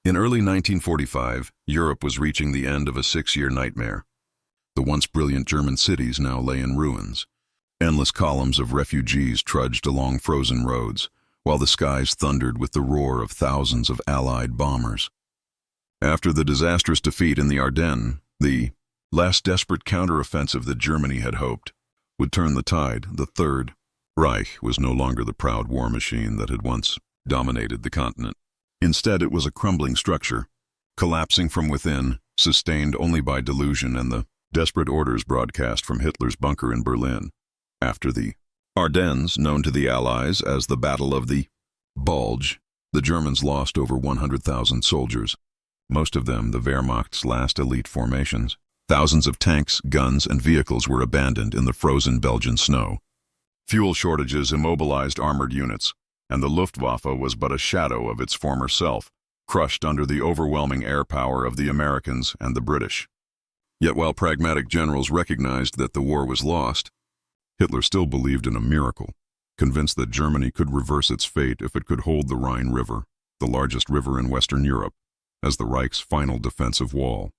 In early 1945, Europe was reaching the end of a 6-year nightmare. The once brilliant German cities now lay in ruins. Endless columns of refugees trudged along frozen roads, while the skies thundered with the roar of thousands of Allied bombers. After the disastrous defeat in the Ardennes, the last desperate counteroffensive that Germany had hoped would turn the tide. The Third Reich was no longer the proud war machine that had once dominated the continent. Instead, it was a crumbling structure, collapsing from within, sustained only by delusion and the desperate orders broadcast from Hitler's bunker in Berlin. After the Ardennes, known to the Allies as the Battle of the Bulge, the Germans lost over 100,000 soldiers, most of them the Wehrmacht's last elite formations. Thousands of tanks, guns, and vehicles were abandoned in the frozen Belgian snow. Fuel shortages immobilized armored units, and the Luftwaffe was but a shadow of its former self, crushed under the overwhelming air power of the Americans and the British. Yet while pragmatic generals recognized that the war was lost, Hitler still believed in a miracle, convinced that Germany could reverse its fate if it could hold the Rhine River, the largest river in Western Europe, as the Reich's final defensive wall.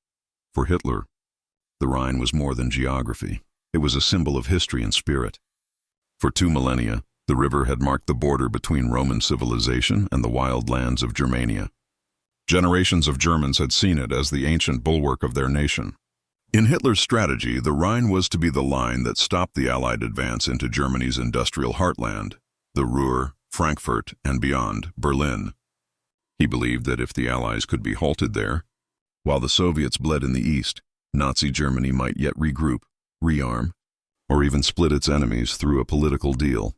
For Hitler, the Rhine was more than geography. It was a symbol of history and spirit. For 2 millennia, the river had marked the border between Roman civilization and the wild lands of Germania. Generations of Germans had seen it as the ancient bulwark of their nation. In Hitler's strategy, the Rhine was to be the line that stopped the Allied advance into Germany's industrial heartland, the Ruhr, Frankfurt, and beyond, Berlin. He believed that if the Allies could be halted there, while the Soviets bled in the east, Nazi Germany might yet regroup, rearm, or even split its enemies through a political deal.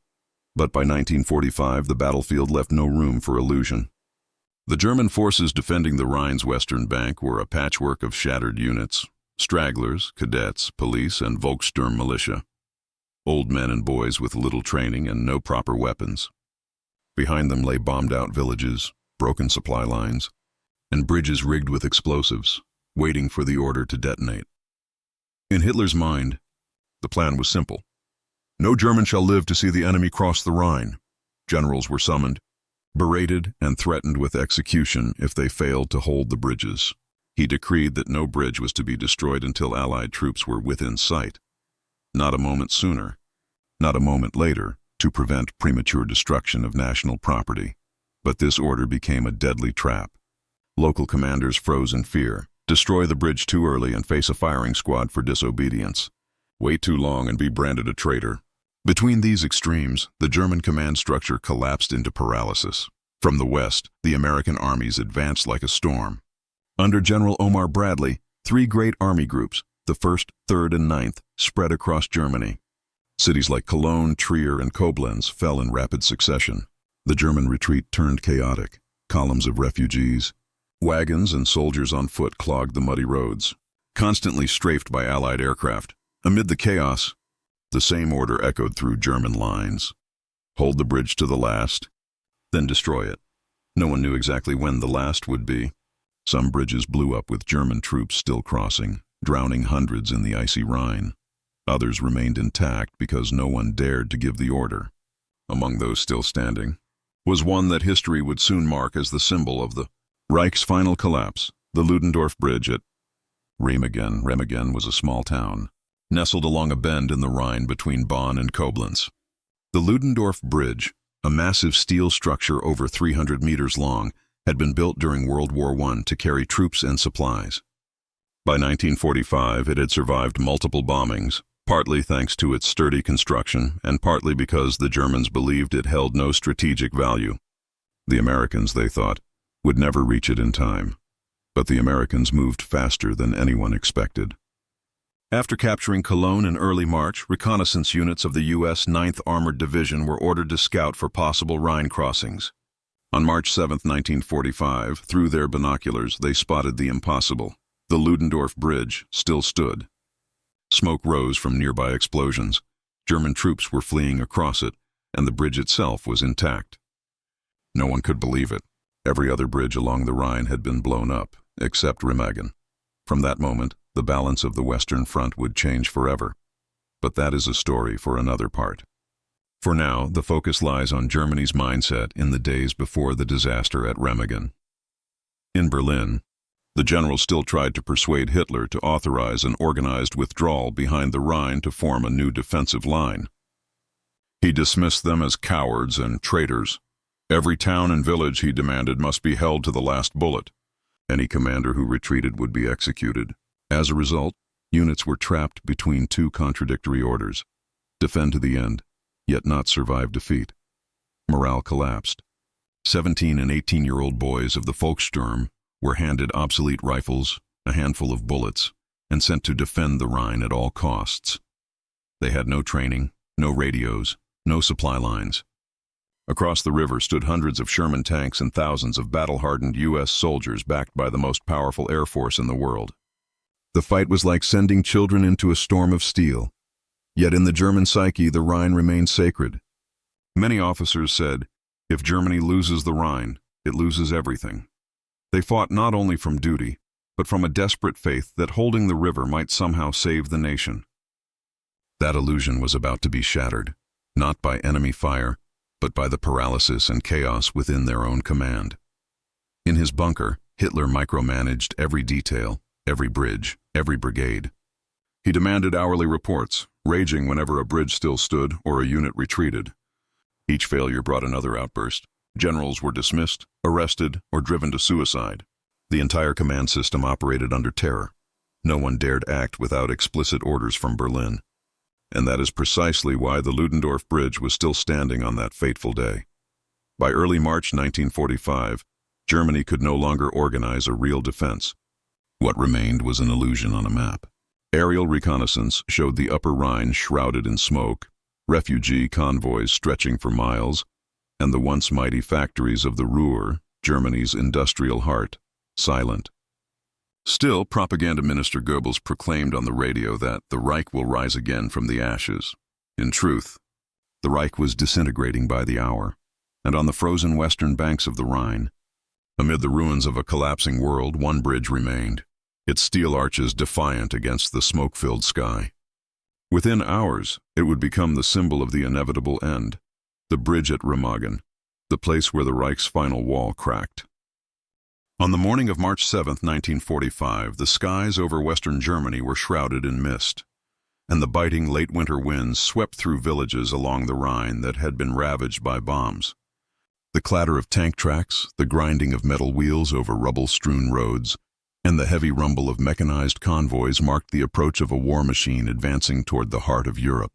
But by 1945, the battlefield left no room for illusion. The German forces defending the Rhine's western bank were a patchwork of shattered units, stragglers, cadets, police, and Volkssturm militia. Old men and boys with little training and no proper weapons. Behind them lay bombed-out villages, broken supply lines, and bridges rigged with explosives, waiting for the order to detonate. In Hitler's mind, the plan was simple. No German shall live to see the enemy cross the Rhine. Generals were summoned, berated, and threatened with execution if they failed to hold the bridges. He decreed that no bridge was to be destroyed until Allied troops were within sight. Not a moment sooner, not a moment later, to prevent premature destruction of national property. But this order became a deadly trap. Local commanders froze in fear. Destroy the bridge too early and face a firing squad for disobedience. Wait too long and be branded a traitor. Between these extremes, the German command structure collapsed into paralysis. From the west, the American armies advanced like a storm. Under General Omar Bradley, 3 great army groups, the 1st, 3rd, and 9th, spread across Germany. Cities like Cologne, Trier, and Koblenz fell in rapid succession. The German retreat turned chaotic. Columns of refugees, wagons, and soldiers on foot clogged the muddy roads, constantly strafed by Allied aircraft. Amid the chaos, the same order echoed through German lines. Hold the bridge to the last, then destroy it. No one knew exactly when the last would be. Some bridges blew up with German troops still crossing, drowning hundreds in the icy Rhine. Others remained intact because no one dared to give the order. Among those still standing was one that history would soon mark as the symbol of the Reich's final collapse, the Ludendorff Bridge at Remagen. Remagen was a small town, nestled along a bend in the Rhine between Bonn and Koblenz. The Ludendorff Bridge, a massive steel structure over 300 meters long, had been built during World War I to carry troops and supplies. By 1945, it had survived multiple bombings, partly thanks to its sturdy construction and partly because the Germans believed it held no strategic value. The Americans, they thought, would never reach it in time. But the Americans moved faster than anyone expected. After capturing Cologne in early March, reconnaissance units of the U.S. 9th Armored Division were ordered to scout for possible Rhine crossings. On March 7, 1945, through their binoculars, they spotted the impossible. The Ludendorff Bridge still stood. Smoke rose from nearby explosions. German troops were fleeing across it, and the bridge itself was intact. No one could believe it. Every other bridge along the Rhine had been blown up, except Remagen. From that moment, the balance of the Western Front would change forever. But that is a story for another part. For now, the focus lies on Germany's mindset in the days before the disaster at Remagen. In Berlin, the generals still tried to persuade Hitler to authorize an organized withdrawal behind the Rhine to form a new defensive line. He dismissed them as cowards and traitors. Every town and village, he demanded, must be held to the last bullet. Any commander who retreated would be executed. As a result, units were trapped between two contradictory orders: defend to the end, yet not survive defeat. Morale collapsed. 17 and 18-year-old boys of the Volkssturm were handed obsolete rifles, a handful of bullets, and sent to defend the Rhine at all costs. They had no training, no radios, no supply lines. Across the river stood hundreds of Sherman tanks and thousands of battle-hardened U.S. soldiers backed by the most powerful air force in the world. The fight was like sending children into a storm of steel. Yet in the German psyche, the Rhine remained sacred. Many officers said, if Germany loses the Rhine, it loses everything. They fought not only from duty, but from a desperate faith that holding the river might somehow save the nation. That illusion was about to be shattered, not by enemy fire, but by the paralysis and chaos within their own command. In his bunker, Hitler micromanaged every detail, every bridge, every brigade. He demanded hourly reports, raging whenever a bridge still stood or a unit retreated. Each failure brought another outburst. Generals were dismissed, arrested, or driven to suicide. The entire command system operated under terror. No one dared act without explicit orders from Berlin. And that is precisely why the Ludendorff Bridge was still standing on that fateful day. By early March 1945, Germany could no longer organize a real defense. What remained was an illusion on a map. Aerial reconnaissance showed the upper Rhine shrouded in smoke, refugee convoys stretching for miles, and the once mighty factories of the Ruhr, Germany's industrial heart, silent. Still, Propaganda Minister Goebbels proclaimed on the radio that the Reich will rise again from the ashes. In truth, the Reich was disintegrating by the hour, and on the frozen western banks of the Rhine, amid the ruins of a collapsing world, one bridge remained, its steel arches defiant against the smoke-filled sky. Within hours, it would become the symbol of the inevitable end, the bridge at Remagen, the place where the Reich's final wall cracked. On the morning of March 7, 1945, the skies over western Germany were shrouded in mist, and the biting late-winter winds swept through villages along the Rhine that had been ravaged by bombs. The clatter of tank tracks, the grinding of metal wheels over rubble-strewn roads, and the heavy rumble of mechanized convoys marked the approach of a war machine advancing toward the heart of Europe.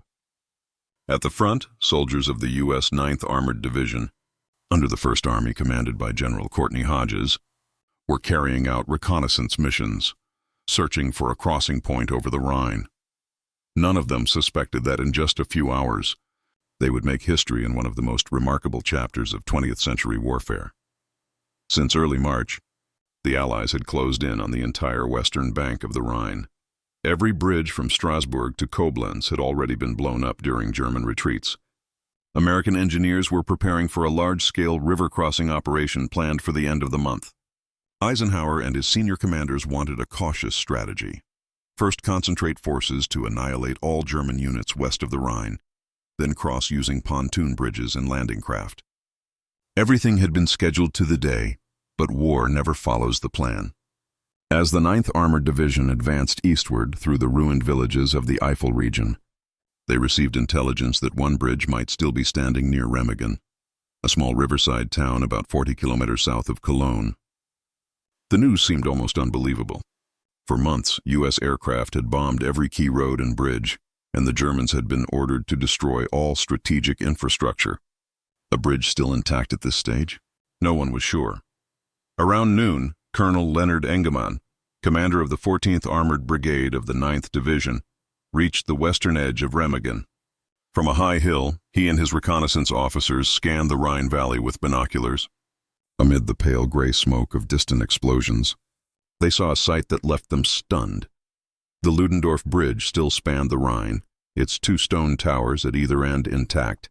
At the front, soldiers of the U.S. 9th Armored Division, under the 1st Army commanded by General Courtney Hodges, were carrying out reconnaissance missions, searching for a crossing point over the Rhine. None of them suspected that in just a few hours, they would make history in one of the most remarkable chapters of 20th century warfare. Since early March, the Allies had closed in on the entire western bank of the Rhine. Every bridge from Strasbourg to Koblenz had already been blown up during German retreats. American engineers were preparing for a large-scale river-crossing operation planned for the end of the month. Eisenhower and his senior commanders wanted a cautious strategy. First, concentrate forces to annihilate all German units west of the Rhine, then cross using pontoon bridges and landing craft. Everything had been scheduled to the day, but war never follows the plan. As the 9th Armored Division advanced eastward through the ruined villages of the Eifel region, they received intelligence that one bridge might still be standing near Remagen, a small riverside town about 40 kilometers south of Cologne. The news seemed almost unbelievable. For months, U.S. aircraft had bombed every key road and bridge, and the Germans had been ordered to destroy all strategic infrastructure. A bridge still intact at this stage? No one was sure. Around noon, Colonel Leonard Engemann, commander of the 14th Armored Brigade of the 9th Division, reached the western edge of Remagen. From a high hill, he and his reconnaissance officers scanned the Rhine Valley with binoculars. Amid the pale gray smoke of distant explosions, they saw a sight that left them stunned. The Ludendorff Bridge still spanned the Rhine, its two stone towers at either end intact,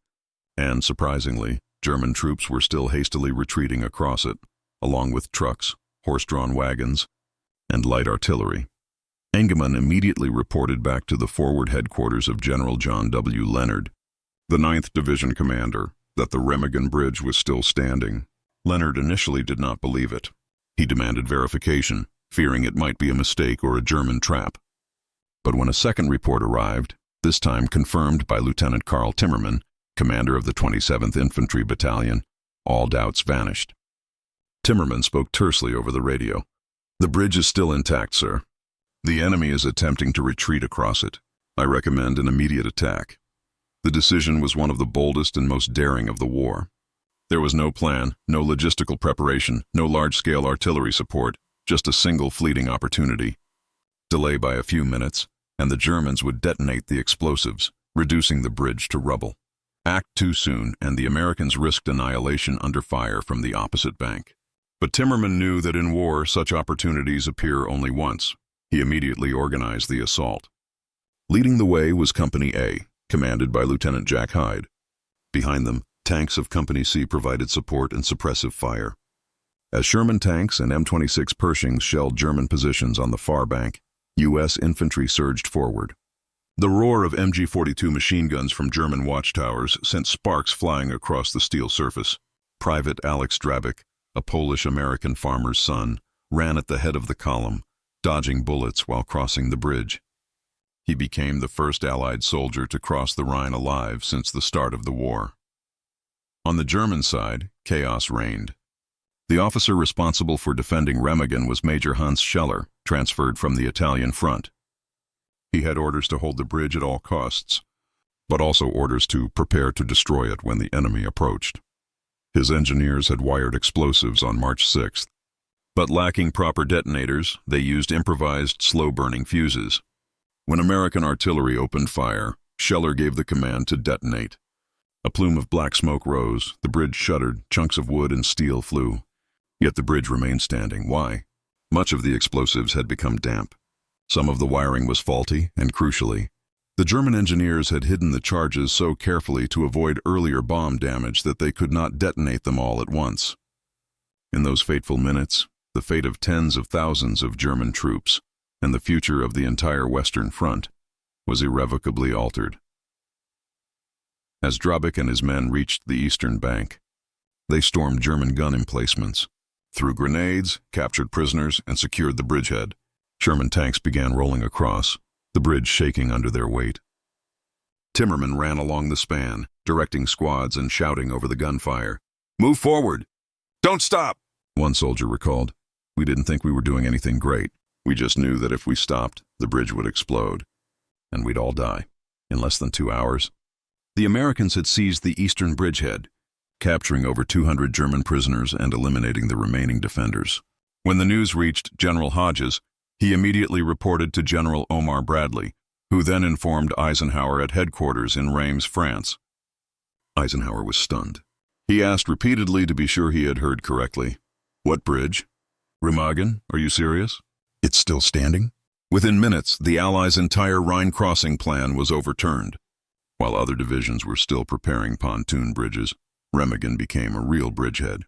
and, surprisingly, German troops were still hastily retreating across it, along with trucks, horse-drawn wagons, and light artillery. Engemann immediately reported back to the forward headquarters of General John W. Leonard, the 9th Division commander, that the Remagen Bridge was still standing. Leonard initially did not believe it. He demanded verification, fearing it might be a mistake or a German trap. But when a second report arrived, this time confirmed by Lieutenant Karl Timmermann, commander of the 27th Infantry Battalion, all doubts vanished. Timmermann spoke tersely over the radio. "The bridge is still intact, sir. The enemy is attempting to retreat across it. I recommend an immediate attack." The decision was one of the boldest and most daring of the war. There was no plan, no logistical preparation, no large-scale artillery support, just a single fleeting opportunity. Delay by a few minutes, and the Germans would detonate the explosives, reducing the bridge to rubble. Act too soon, and the Americans risked annihilation under fire from the opposite bank. But Timmermann knew that in war such opportunities appear only once. He immediately organized the assault. Leading the way was Company A, commanded by Lieutenant Jack Hyde. Behind them, tanks of Company C provided support and suppressive fire. As Sherman tanks and M26 Pershings shelled German positions on the far bank, U.S. infantry surged forward. The roar of MG-42 machine guns from German watchtowers sent sparks flying across the steel surface. Private Alex Drabik, a Polish-American farmer's son, ran at the head of the column, dodging bullets while crossing the bridge. He became the first Allied soldier to cross the Rhine alive since the start of the war. On the German side, chaos reigned. The officer responsible for defending Remagen was Major Hans Scheller, transferred from the Italian front. He had orders to hold the bridge at all costs, but also orders to prepare to destroy it when the enemy approached. His engineers had wired explosives on March 6th, but lacking proper detonators, they used improvised slow-burning fuses. When American artillery opened fire, Scheller gave the command to detonate. A plume of black smoke rose, the bridge shuddered, chunks of wood and steel flew. Yet the bridge remained standing. Why? Much of the explosives had become damp. Some of the wiring was faulty, and crucially, the German engineers had hidden the charges so carefully to avoid earlier bomb damage that they could not detonate them all at once. In those fateful minutes, the fate of tens of thousands of German troops and the future of the entire Western Front was irrevocably altered. As Drabik and his men reached the eastern bank, they stormed German gun emplacements, threw grenades, captured prisoners, and secured the bridgehead. Sherman tanks began rolling across, the bridge shaking under their weight. Timmermann ran along the span, directing squads and shouting over the gunfire. "Move forward! Don't stop!" One soldier recalled. "We didn't think we were doing anything great. We just knew that if we stopped, the bridge would explode, and we'd all die." In less than 2 hours, the Americans had seized the eastern bridgehead, capturing over 200 German prisoners and eliminating the remaining defenders. When the news reached General Hodges, he immediately reported to General Omar Bradley, who then informed Eisenhower at headquarters in Reims, France. Eisenhower was stunned. He asked repeatedly to be sure he had heard correctly. "What bridge? Remagen? Are you serious? It's still standing?" Within minutes, the Allies' entire Rhine crossing plan was overturned. While other divisions were still preparing pontoon bridges, Remagen became a real bridgehead.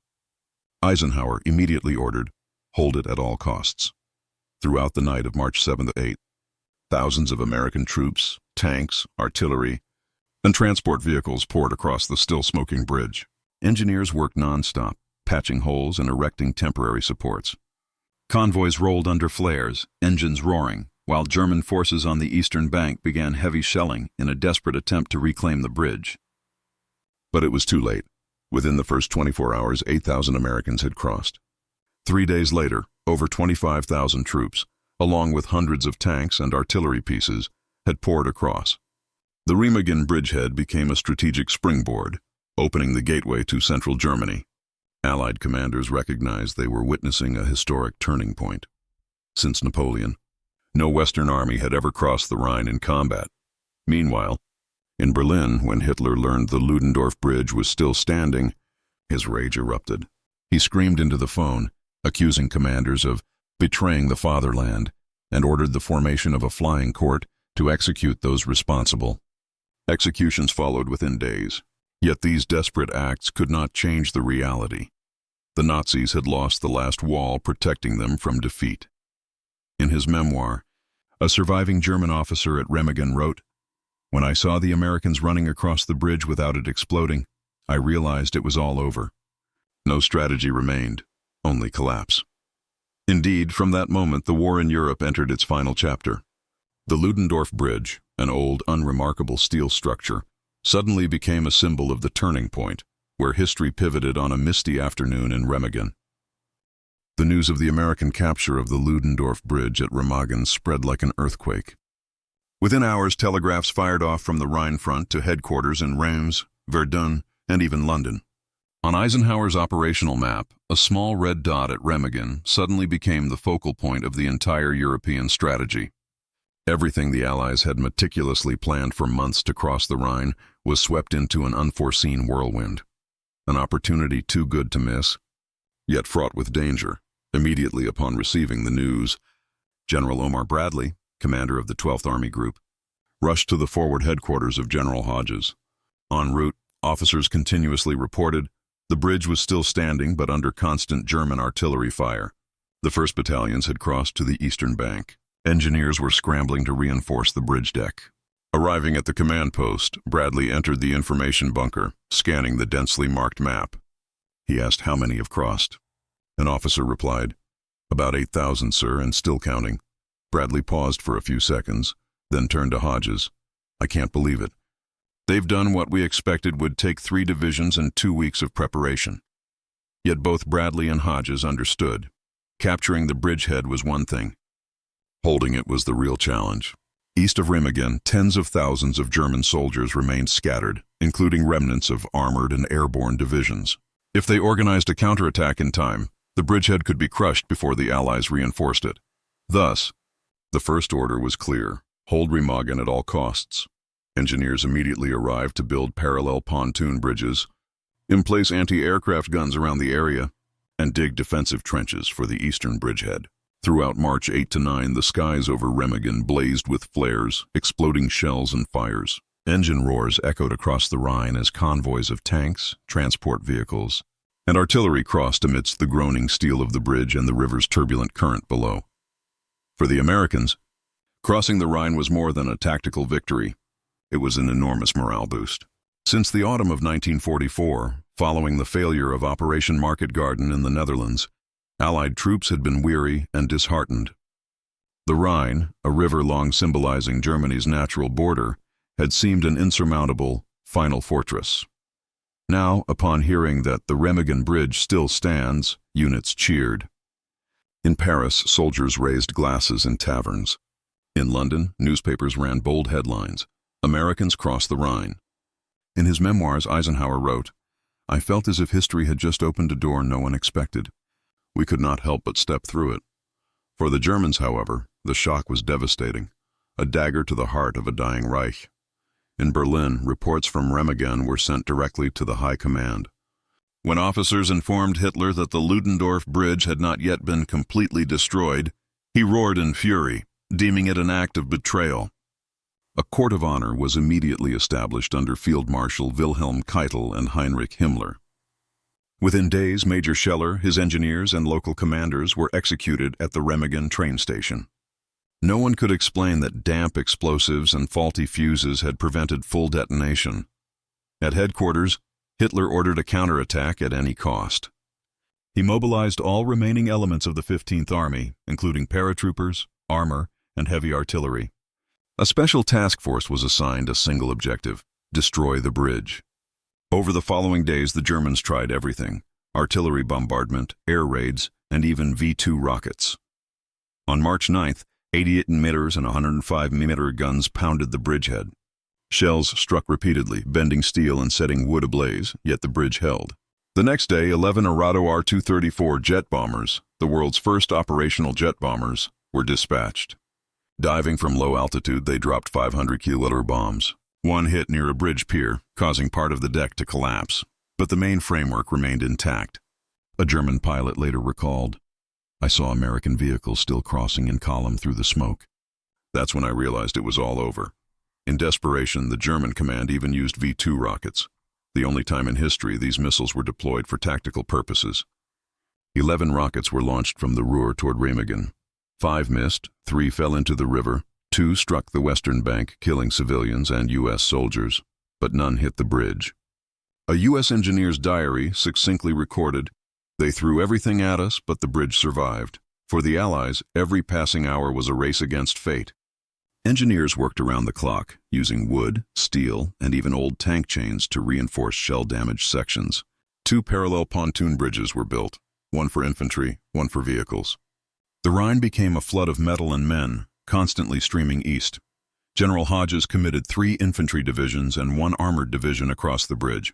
Eisenhower immediately ordered, "Hold it at all costs." Throughout the night of March 7th to 8th, thousands of American troops, tanks, artillery, and transport vehicles poured across the still-smoking bridge. Engineers worked non-stop, patching holes and erecting temporary supports. Convoys rolled under flares, engines roaring, while German forces on the eastern bank began heavy shelling in a desperate attempt to reclaim the bridge. But it was too late. Within the first 24 hours, 8,000 Americans had crossed. 3 days later, over 25,000 troops, along with hundreds of tanks and artillery pieces, had poured across. The Remagen bridgehead became a strategic springboard, opening the gateway to central Germany. Allied commanders recognized they were witnessing a historic turning point. Since Napoleon, no Western army had ever crossed the Rhine in combat. Meanwhile, in Berlin, when Hitler learned the Ludendorff Bridge was still standing, his rage erupted. He screamed into the phone, accusing commanders of betraying the fatherland, and ordered the formation of a flying court to execute those responsible. Executions followed within days, yet these desperate acts could not change the reality. The Nazis had lost the last wall protecting them from defeat. In his memoir, a surviving German officer at Remagen wrote, "When I saw the Americans running across the bridge without it exploding, I realized it was all over. No strategy remained, only collapse." Indeed, from that moment the war in Europe entered its final chapter. The Ludendorff Bridge, an old, unremarkable steel structure, suddenly became a symbol of the turning point, where history pivoted on a misty afternoon in Remagen. The news of the American capture of the Ludendorff Bridge at Remagen spread like an earthquake. Within hours, telegraphs fired off from the Rhine front to headquarters in Reims, Verdun, and even London. On Eisenhower's operational map, a small red dot at Remagen suddenly became the focal point of the entire European strategy. Everything the Allies had meticulously planned for months to cross the Rhine was swept into an unforeseen whirlwind. An opportunity too good to miss, yet fraught with danger. Immediately upon receiving the news, General Omar Bradley, commander of the 12th Army Group, rushed to the forward headquarters of General Hodges. En route, officers continuously reported the bridge was still standing but under constant German artillery fire. The 1st Battalions had crossed to the eastern bank. Engineers were scrambling to reinforce the bridge deck. Arriving at the command post, Bradley entered the information bunker, scanning the densely marked map. He asked how many have crossed. An officer replied, "About 8,000, sir, and still counting." Bradley paused for a few seconds, then turned to Hodges. "I can't believe it. They've done what we expected would take 3 divisions and 2 weeks of preparation." Yet both Bradley and Hodges understood. Capturing the bridgehead was one thing. Holding it was the real challenge. East of Remagen, tens of thousands of German soldiers remained scattered, including remnants of armored and airborne divisions. If they organized a counterattack in time, the bridgehead could be crushed before the Allies reinforced it. Thus, the first order was clear: hold Remagen at all costs. Engineers immediately arrived to build parallel pontoon bridges, emplace anti-aircraft guns around the area, and dig defensive trenches for the eastern bridgehead. Throughout March 8 to 9, the skies over Remagen blazed with flares, exploding shells and fires. Engine roars echoed across the Rhine as convoys of tanks, transport vehicles, and artillery crossed amidst the groaning steel of the bridge and the river's turbulent current below. For the Americans, crossing the Rhine was more than a tactical victory. It was an enormous morale boost. Since the autumn of 1944, following the failure of Operation Market Garden in the Netherlands, Allied troops had been weary and disheartened. The Rhine, a river long symbolizing Germany's natural border, had seemed an insurmountable, final fortress. Now, upon hearing that the Remagen Bridge still stands, units cheered. In Paris, soldiers raised glasses in taverns. In London, newspapers ran bold headlines: "Americans cross the Rhine." In his memoirs, Eisenhower wrote, "I felt as if history had just opened a door no one expected. We could not help but step through it." For the Germans, however, the shock was devastating, a dagger to the heart of a dying Reich. In Berlin, reports from Remagen were sent directly to the High Command. When officers informed Hitler that the Ludendorff Bridge had not yet been completely destroyed, he roared in fury, deeming it an act of betrayal. A court of honor was immediately established under Field Marshal Wilhelm Keitel and Heinrich Himmler. Within days, Major Scheller, his engineers, and local commanders were executed at the Remagen train station. No one could explain that damp explosives and faulty fuses had prevented full detonation. At headquarters, Hitler ordered a counterattack at any cost. He mobilized all remaining elements of the 15th Army, including paratroopers, armor, and heavy artillery. A special task force was assigned a single objective: destroy the bridge. Over the following days, the Germans tried everything: artillery bombardment, air raids, and even V-2 rockets. On March 9th, 88 mm and 105 mm guns pounded the bridgehead. Shells struck repeatedly, bending steel and setting wood ablaze, yet the bridge held. The next day, 11 Arado R-234 jet bombers, the world's first operational jet bombers, were dispatched. Diving from low altitude, they dropped 500-kilometer bombs. One hit near a bridge pier, causing part of the deck to collapse, but the main framework remained intact. A German pilot later recalled, "I saw American vehicles still crossing in column through the smoke. That's when I realized it was all over." In desperation, the German command even used V-2 rockets, the only time in history these missiles were deployed for tactical purposes. 11 rockets were launched from the Ruhr toward Remagen. 5 missed, 3 fell into the river, 2 struck the western bank, killing civilians and U.S. soldiers, but none hit the bridge. A U.S. engineer's diary succinctly recorded, "They threw everything at us, but the bridge survived. For the Allies, every passing hour was a race against fate. Engineers worked around the clock, using wood, steel, and even old tank chains to reinforce shell-damaged sections. 2 parallel pontoon bridges were built, one for infantry, one for vehicles. The Rhine became a flood of metal and men, constantly streaming east. General Hodges committed 3 infantry divisions and 1 armored division across the bridge.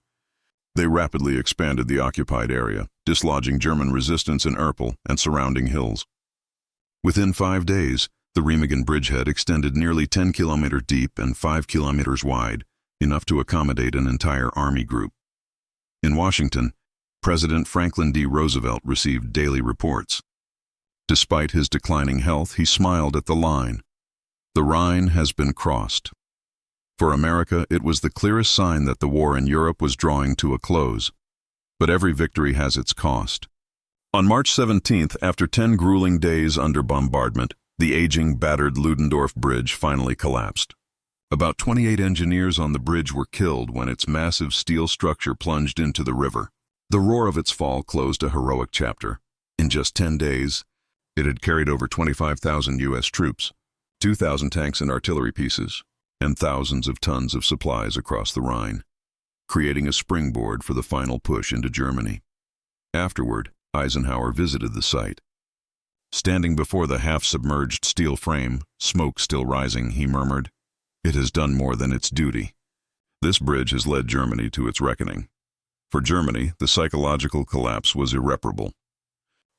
They rapidly expanded the occupied area, dislodging German resistance in Erpel and surrounding hills. Within 5 days, the Remagen bridgehead extended nearly 10 kilometers deep and 5 kilometers wide, enough to accommodate an entire army group. In Washington, President Franklin D. Roosevelt received daily reports. Despite his declining health, he smiled at the line, "The Rhine has been crossed." For America, it was the clearest sign that the war in Europe was drawing to a close. But every victory has its cost. On March 17th, after 10 grueling days under bombardment, the aging, battered Ludendorff Bridge finally collapsed. About 28 engineers on the bridge were killed when its massive steel structure plunged into the river. The roar of its fall closed a heroic chapter. In just 10 days, it had carried over 25,000 U.S. troops, 2,000 tanks and artillery pieces, and thousands of tons of supplies across the Rhine, creating a springboard for the final push into Germany. Afterward, Eisenhower visited the site. Standing before the half-submerged steel frame, smoke still rising, he murmured, "It has done more than its duty." This bridge has led Germany to its reckoning. For Germany, the psychological collapse was irreparable.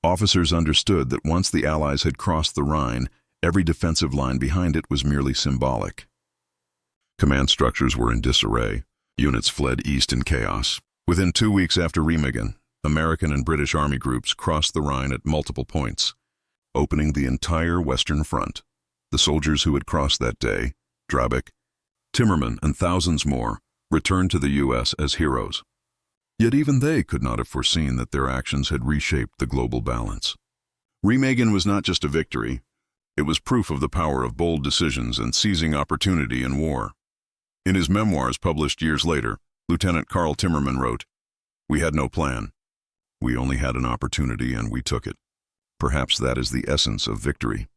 Officers understood that once the Allies had crossed the Rhine, every defensive line behind it was merely symbolic. Command structures were in disarray. Units fled east in chaos. Within 2 weeks after Remagen, American and British army groups crossed the Rhine at multiple points, opening the entire Western Front. The soldiers who had crossed that day, Drabeck, Timmerman, and thousands more, returned to the U.S. as heroes. Yet even they could not have foreseen that their actions had reshaped the global balance. Remagen was not just a victory. It was proof of the power of bold decisions and seizing opportunity in war. In his memoirs published years later, Lieutenant Karl Timmerman wrote, "We had no plan. We only had an opportunity and we took it." Perhaps that is the essence of victory.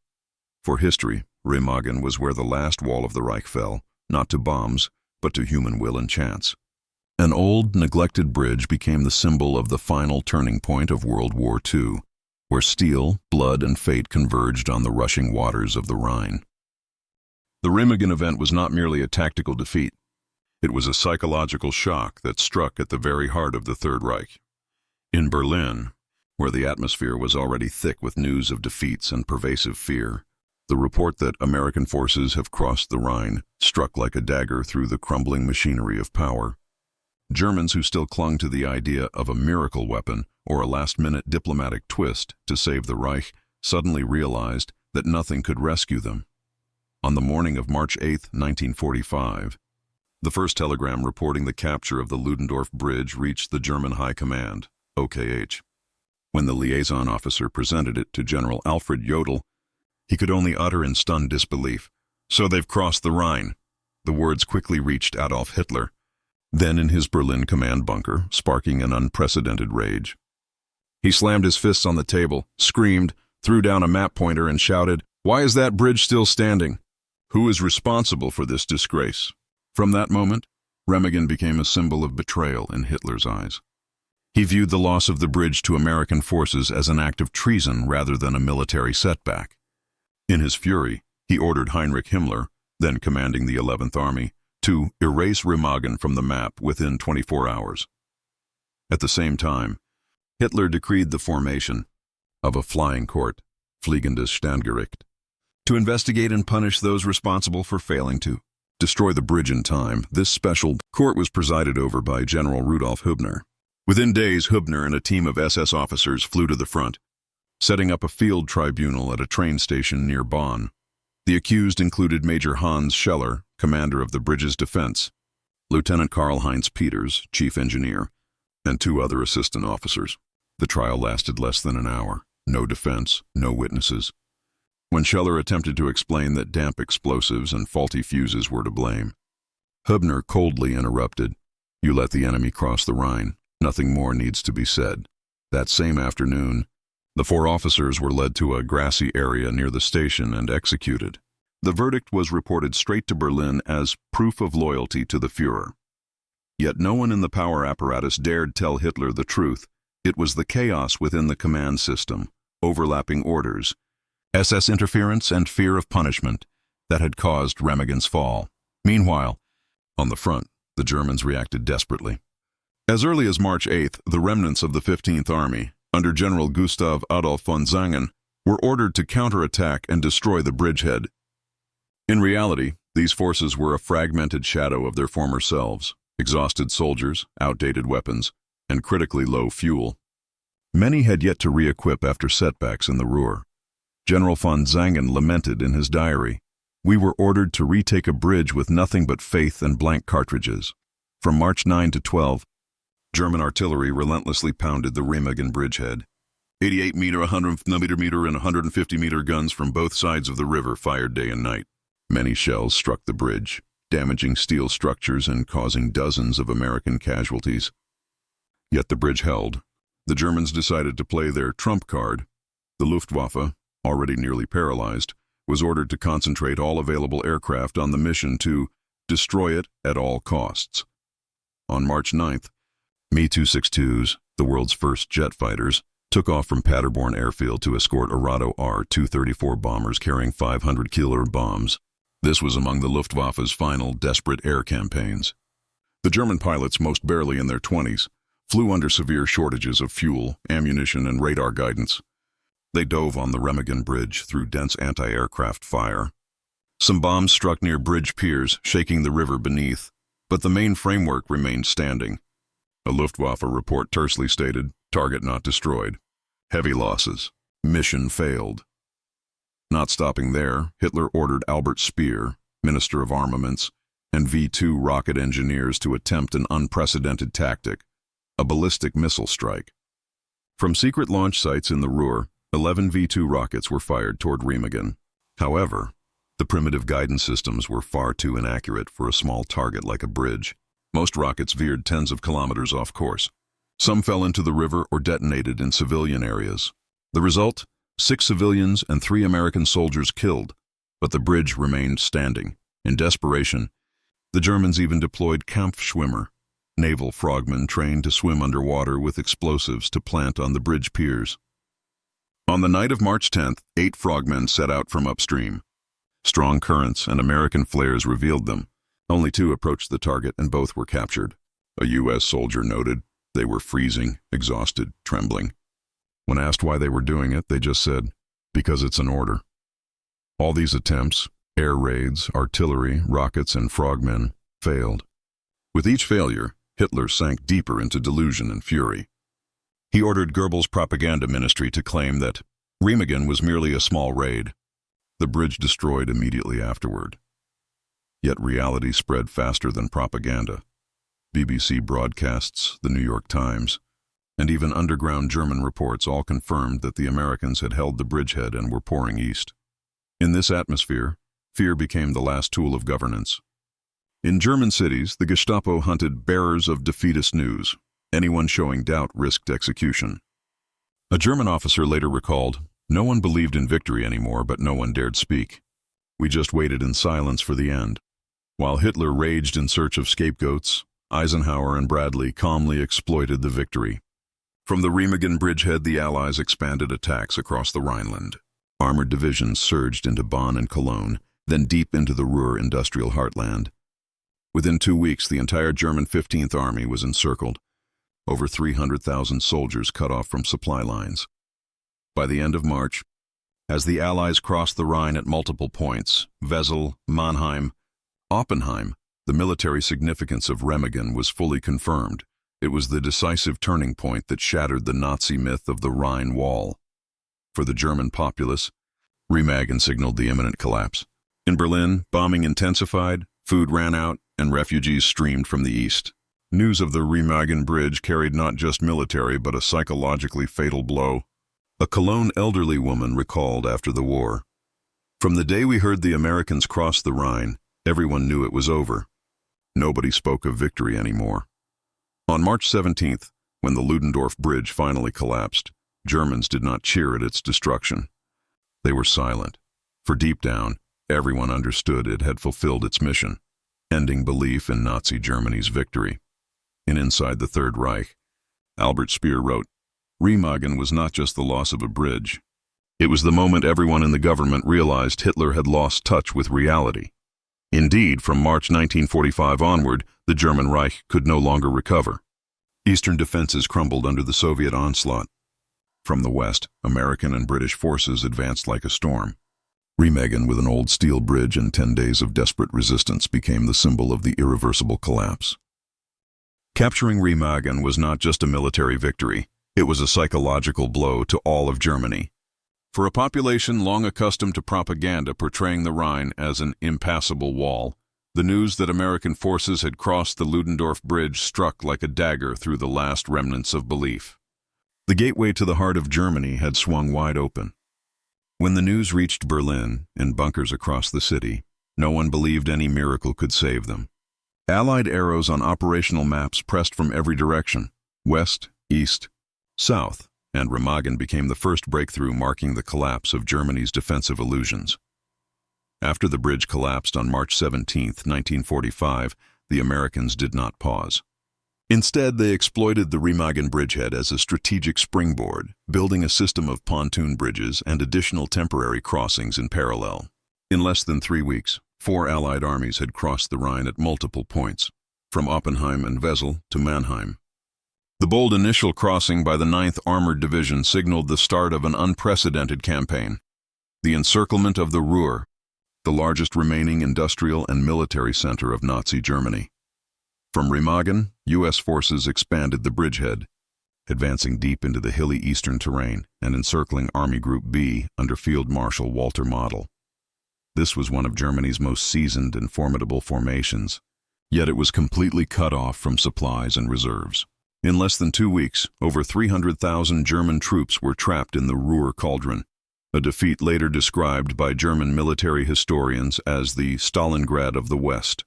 For history, Remagen was where the last wall of the Reich fell, not to bombs, but to human will and chance. An old, neglected bridge became the symbol of the final turning point of World War II, where steel, blood, and fate converged on the rushing waters of the Rhine. The Remagen event was not merely a tactical defeat. It was a psychological shock that struck at the very heart of the Third Reich. In Berlin, where the atmosphere was already thick with news of defeats and pervasive fear, the report that American forces have crossed the Rhine struck like a dagger through the crumbling machinery of power. Germans who still clung to the idea of a miracle weapon or a last-minute diplomatic twist to save the Reich suddenly realized that nothing could rescue them. On the morning of March 8, 1945, the first telegram reporting the capture of the Ludendorff Bridge reached the German High Command, OKH. When the liaison officer presented it to General Alfred Jodl, he could only utter in stunned disbelief, "So they've crossed the Rhine." The words quickly reached Adolf Hitler, then in his Berlin command bunker, sparking an unprecedented rage. He slammed his fists on the table, screamed, threw down a map pointer, and shouted, "Why is that bridge still standing? Who is responsible for this disgrace?" From that moment, Remagen became a symbol of betrayal in Hitler's eyes. He viewed the loss of the bridge to American forces as an act of treason rather than a military setback. In his fury, he ordered Heinrich Himmler, then commanding the 11th Army, to erase Remagen from the map within 24 hours. At the same time, Hitler decreed the formation of a flying court, Fliegendes Standgericht, to investigate and punish those responsible for failing to destroy the bridge in time. This special court was presided over by General Rudolf Hübner. Within days, Hübner and a team of SS officers flew to the front, setting up a field tribunal at a train station near Bonn. The accused included Major Hans Scheller, commander of the bridge's defense, Lieutenant Karl-Heinz Peters, chief engineer, and 2 other assistant officers. The trial lasted less than an hour. No defense, no witnesses. When Scheller attempted to explain that damp explosives and faulty fuses were to blame, Hübner coldly interrupted, "You let the enemy cross the Rhine. Nothing more needs to be said." That same afternoon, The 4 officers were led to a grassy area near the station and executed. The verdict was reported straight to Berlin as proof of loyalty to the Führer. Yet no one in the power apparatus dared tell Hitler the truth. It was the chaos within the command system, overlapping orders, SS interference and fear of punishment that had caused Remagen's fall. Meanwhile, on the front, the Germans reacted desperately. As early as March 8th, the remnants of the 15th Army, under General Gustav Adolf von Zangen, were ordered to counterattack and destroy the bridgehead. In reality, these forces were a fragmented shadow of their former selves, exhausted soldiers, outdated weapons, and critically low fuel. Many had yet to re-equip after setbacks in the Ruhr. General von Zangen lamented in his diary, "We were ordered to retake a bridge with nothing but faith and blank cartridges." From March 9 to 12, German artillery relentlessly pounded the Remagen bridgehead. 88-meter, 100-meter, and 150-meter guns from both sides of the river fired day and night. Many shells struck the bridge, damaging steel structures and causing dozens of American casualties. Yet the bridge held. The Germans decided to play their trump card. The Luftwaffe, already nearly paralyzed, was ordered to concentrate all available aircraft on the mission to destroy it at all costs. On March 9th, Me-262s, the world's first jet fighters, took off from Paderborn Airfield to escort Arado R-234 bombers carrying 500 killer bombs. This was among the Luftwaffe's final desperate air campaigns. The German pilots, most barely in their 20s, flew under severe shortages of fuel, ammunition, and radar guidance. They dove on the Remagen Bridge through dense anti-aircraft fire. Some bombs struck near bridge piers, shaking the river beneath, but the main framework remained standing. A Luftwaffe report tersely stated, "Target not destroyed. Heavy losses. Mission failed." Not stopping there, Hitler ordered Albert Speer, Minister of Armaments, and V-2 rocket engineers to attempt an unprecedented tactic, a ballistic missile strike. From secret launch sites in the Ruhr, 11 V-2 rockets were fired toward Remagen. However, the primitive guidance systems were far too inaccurate for a small target like a bridge. Most rockets veered tens of kilometers off course. Some fell into the river or detonated in civilian areas. The result? 6 civilians and 3 American soldiers killed, but the bridge remained standing. In desperation, the Germans even deployed Kampfschwimmer, naval frogmen trained to swim underwater with explosives to plant on the bridge piers. On the night of March 10th, 8 frogmen set out from upstream. Strong currents and American flares revealed them. Only 2 approached the target and both were captured. A U.S. soldier noted they were freezing, exhausted, trembling. When asked why they were doing it, they just said, "Because it's an order." All these attempts, air raids, artillery, rockets, and frogmen, failed. With each failure, Hitler sank deeper into delusion and fury. He ordered Goebbels' propaganda ministry to claim that Remagen was merely a small raid. The bridge destroyed immediately afterward. Yet reality spread faster than propaganda. BBC broadcasts, the New York Times, and even underground German reports all confirmed that the Americans had held the bridgehead and were pouring east. In this atmosphere, fear became the last tool of governance. In German cities, the Gestapo hunted bearers of defeatist news. Anyone showing doubt risked execution. A German officer later recalled, "No one believed in victory anymore, but no one dared speak. We just waited in silence for the end." While Hitler raged in search of scapegoats, Eisenhower and Bradley calmly exploited the victory. From the Remagen bridgehead, the Allies expanded attacks across the Rhineland. Armored divisions surged into Bonn and Cologne, then deep into the Ruhr industrial heartland. Within 2 weeks, the entire German 15th Army was encircled. Over 300,000 soldiers cut off from supply lines. By the end of March, as the Allies crossed the Rhine at multiple points, Wesel, Mannheim, Oppenheim, the military significance of Remagen was fully confirmed. It was the decisive turning point that shattered the Nazi myth of the Rhine Wall. For the German populace, Remagen signaled the imminent collapse. In Berlin, bombing intensified, food ran out, and refugees streamed from the east. News of the Remagen Bridge carried not just military but a psychologically fatal blow. A Cologne elderly woman recalled after the war, "From the day we heard the Americans cross the Rhine, everyone knew it was over. Nobody spoke of victory anymore." On March 17th, when the Ludendorff Bridge finally collapsed, Germans did not cheer at its destruction. They were silent, for deep down, everyone understood it had fulfilled its mission, ending belief in Nazi Germany's victory. In Inside the Third Reich, Albert Speer wrote, "Remagen was not just the loss of a bridge. It was the moment everyone in the government realized Hitler had lost touch with reality. Indeed, from March 1945 onward, the German Reich could no longer recover. Eastern defenses crumbled under the Soviet onslaught. From the west, American and British forces advanced like a storm. Remagen, with an old steel bridge and 10 days of desperate resistance, became the symbol of the irreversible collapse." Capturing Remagen was not just a military victory, it was a psychological blow to all of Germany. For a population long accustomed to propaganda portraying the Rhine as an impassable wall, the news that American forces had crossed the Ludendorff Bridge struck like a dagger through the last remnants of belief. The gateway to the heart of Germany had swung wide open. When the news reached Berlin, in bunkers across the city, no one believed any miracle could save them. Allied arrows on operational maps pressed from every direction, west, east, south, and Remagen became the first breakthrough marking the collapse of Germany's defensive illusions. After the bridge collapsed on March 17, 1945, the Americans did not pause. Instead, they exploited the Remagen bridgehead as a strategic springboard, building a system of pontoon bridges and additional temporary crossings in parallel. In less than 3 weeks, 4 Allied armies had crossed the Rhine at multiple points, from Oppenheim and Wesel to Mannheim. The bold initial crossing by the 9th Armored Division signaled the start of an unprecedented campaign, the encirclement of the Ruhr, the largest remaining industrial and military center of Nazi Germany. From Remagen, U.S. forces expanded the bridgehead, advancing deep into the hilly eastern terrain and encircling Army Group B under Field Marshal Walter Model. This was one of Germany's most seasoned and formidable formations, yet it was completely cut off from supplies and reserves. In less than 2 weeks, over 300,000 German troops were trapped in the Ruhr cauldron, a defeat later described by German military historians as the Stalingrad of the West.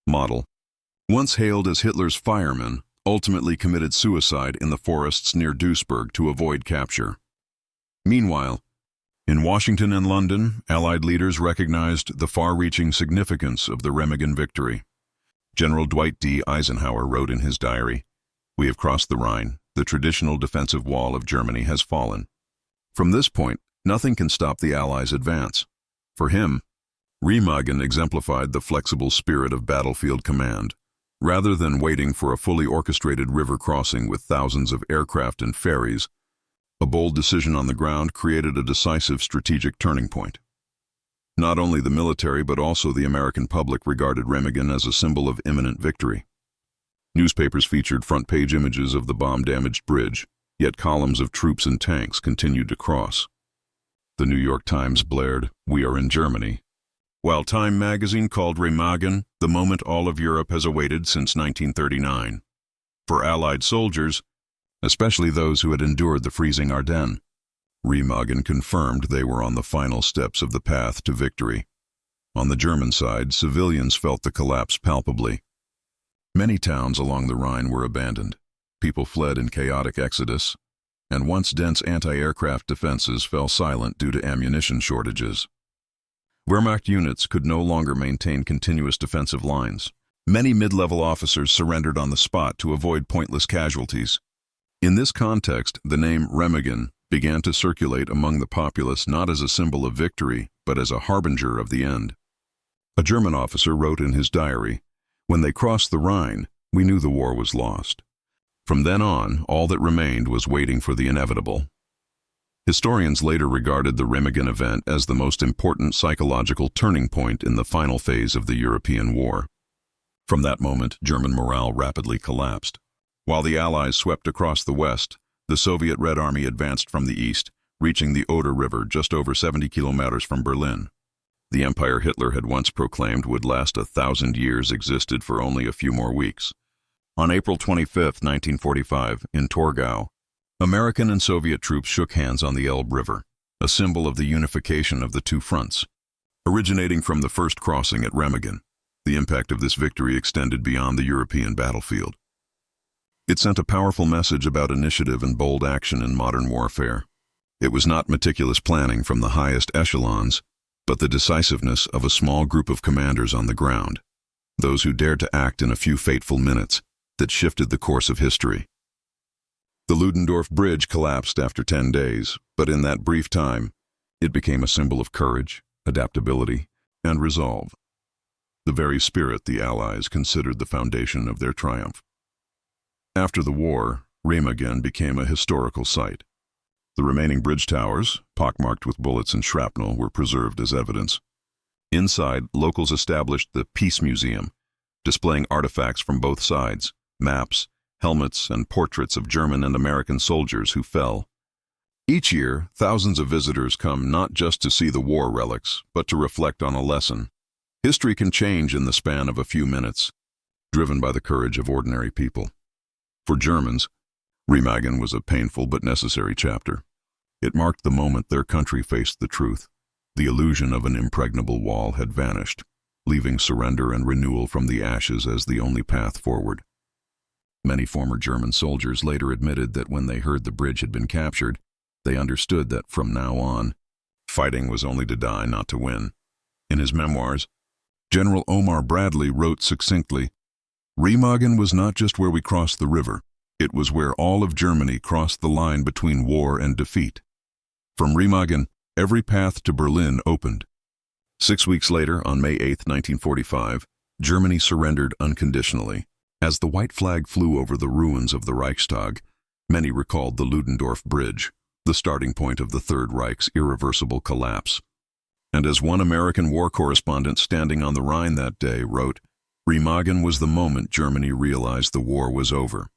Model, once hailed as Hitler's fireman, ultimately committed suicide in the forests near Duisburg to avoid capture. Meanwhile, in Washington and London, Allied leaders recognized the far-reaching significance of the Remagen victory. General Dwight D. Eisenhower wrote in his diary, "We have crossed the Rhine. The traditional defensive wall of Germany has fallen. From this point, nothing can stop the Allies' advance." For him, Remagen exemplified the flexible spirit of battlefield command. Rather than waiting for a fully orchestrated river crossing with thousands of aircraft and ferries, a bold decision on the ground created a decisive strategic turning point. Not only the military but also the American public regarded Remagen as a symbol of imminent victory. Newspapers featured front-page images of the bomb-damaged bridge, yet columns of troops and tanks continued to cross. The New York Times blared, "We are in Germany," while Time magazine called Remagen the moment all of Europe has awaited since 1939. For Allied soldiers, especially those who had endured the freezing Ardennes, Remagen confirmed they were on the final steps of the path to victory. On the German side, civilians felt the collapse palpably. Many towns along the Rhine were abandoned. People fled in chaotic exodus, and once dense anti-aircraft defenses fell silent due to ammunition shortages. Wehrmacht units could no longer maintain continuous defensive lines. Many mid-level officers surrendered on the spot to avoid pointless casualties. In this context, the name Remagen began to circulate among the populace not as a symbol of victory, but as a harbinger of the end. A German officer wrote in his diary, "When they crossed the Rhine, we knew the war was lost. From then on, all that remained was waiting for the inevitable." Historians later regarded the Remagen event as the most important psychological turning point in the final phase of the European war. From that moment, German morale rapidly collapsed. While the Allies swept across the west, the Soviet Red Army advanced from the east, reaching the Oder River just over 70 kilometers from Berlin. The empire Hitler had once proclaimed would last 1,000 years existed for only a few more weeks. On April 25, 1945, in Torgau, American and Soviet troops shook hands on the Elbe River, a symbol of the unification of the two fronts. Originating from the first crossing at Remagen, the impact of this victory extended beyond the European battlefield. It sent a powerful message about initiative and bold action in modern warfare. It was not meticulous planning from the highest echelons, but the decisiveness of a small group of commanders on the ground, those who dared to act in a few fateful minutes that shifted the course of history. The Ludendorff Bridge collapsed after 10 days, but in that brief time, it became a symbol of courage, adaptability, and resolve. The very spirit the Allies considered the foundation of their triumph. After the war, Remagen became a historical site. The remaining bridge towers, pockmarked with bullets and shrapnel, were preserved as evidence. Inside, locals established the Peace Museum, displaying artifacts from both sides, maps, helmets, and portraits of German and American soldiers who fell. Each year, thousands of visitors come not just to see the war relics, but to reflect on a lesson. History can change in the span of a few minutes, driven by the courage of ordinary people. For Germans, Remagen was a painful but necessary chapter. It marked the moment their country faced the truth. The illusion of an impregnable wall had vanished, leaving surrender and renewal from the ashes as the only path forward. Many former German soldiers later admitted that when they heard the bridge had been captured, they understood that from now on, fighting was only to die, not to win. In his memoirs, General Omar Bradley wrote succinctly, "Remagen was not just where we crossed the river, it was where all of Germany crossed the line between war and defeat. From Remagen, every path to Berlin opened." 6 weeks later, on May 8, 1945, Germany surrendered unconditionally. As the white flag flew over the ruins of the Reichstag, many recalled the Ludendorff Bridge, the starting point of the Third Reich's irreversible collapse. And as one American war correspondent standing on the Rhine that day wrote, "Remagen was the moment Germany realized the war was over."